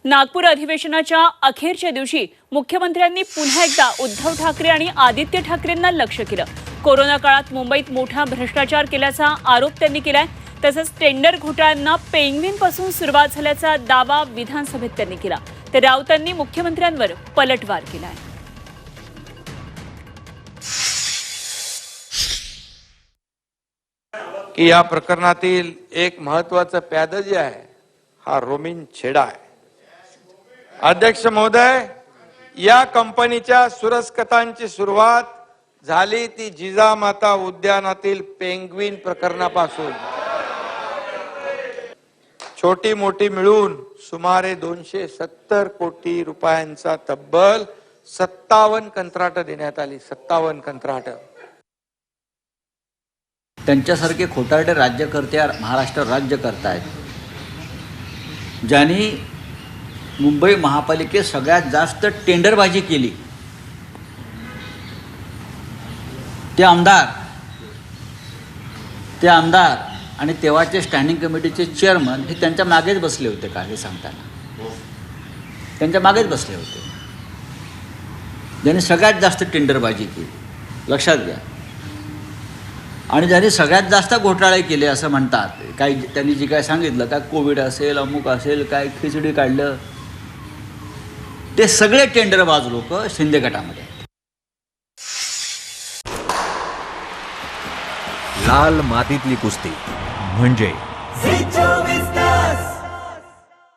नागपूर अधिवेशनाच्या अखेरच्या दिवशी मुख्यमंत्र्यांनी पुन्हा एकदा उद्धव ठाकरे आणि आदित्य ठाकरेंना लक्ष्य केलं। कोरोना काळात मुंबईत मोठा भ्रष्टाचार केल्याचा आरोप त्यांनी केलाय। तसंच टेंडर घोटाळ्यांना पेंग्विनपासून सुरुवात झाल्याचा दावा विधानसभेत त्यांनी केला। तर राऊतांनी मुख्यमंत्र्यांवर पलटवार केलाय। की या प्रकरणातील एक महत्त्वाचा प्यादा जे आहे हा रोमिन छेडा आहे। अध्यक्ष महोदय, या कंपनीच्या सुरस्कतांची सुरुवात झाली ती जिजामाता उद्यानातील पेंग्विन प्रकरणापासून। छोटी मोठी मिळून सुमारे 270 कोटी रुपयांचा तब्बल 57 कंत्राट देण्यात आली। 57 कंत्राट। त्यांच्यासारखे खोटारडे राज्यकर्ते महाराष्ट्र राज्य करतायत, ज्यांनी मुंबई महापालिकेत सगळ्यात जास्त टेंडरबाजी केली। ते आमदार आणि तेव्हाचे स्टँडिंग कमिटीचे चेअरमन हे त्यांच्या मागेच बसले होते का हे सांगताना? त्यांच्या मागेच बसले होते, ज्यांनी सगळ्यात जास्त टेंडरबाजी केली, लक्षात घ्या। आणि ज्यांनी सगळ्यात जास्त घोटाळे केले असं म्हणतात, काही त्यांनी जे काय सांगितलं, काय कोविड असेल, अमुक असेल, काय खिचडी काढलं, ते सगळे टेंडरबाज लोक शिंदे गटामध्ये आहेत। लाल मातीतली कुस्ती म्हणजे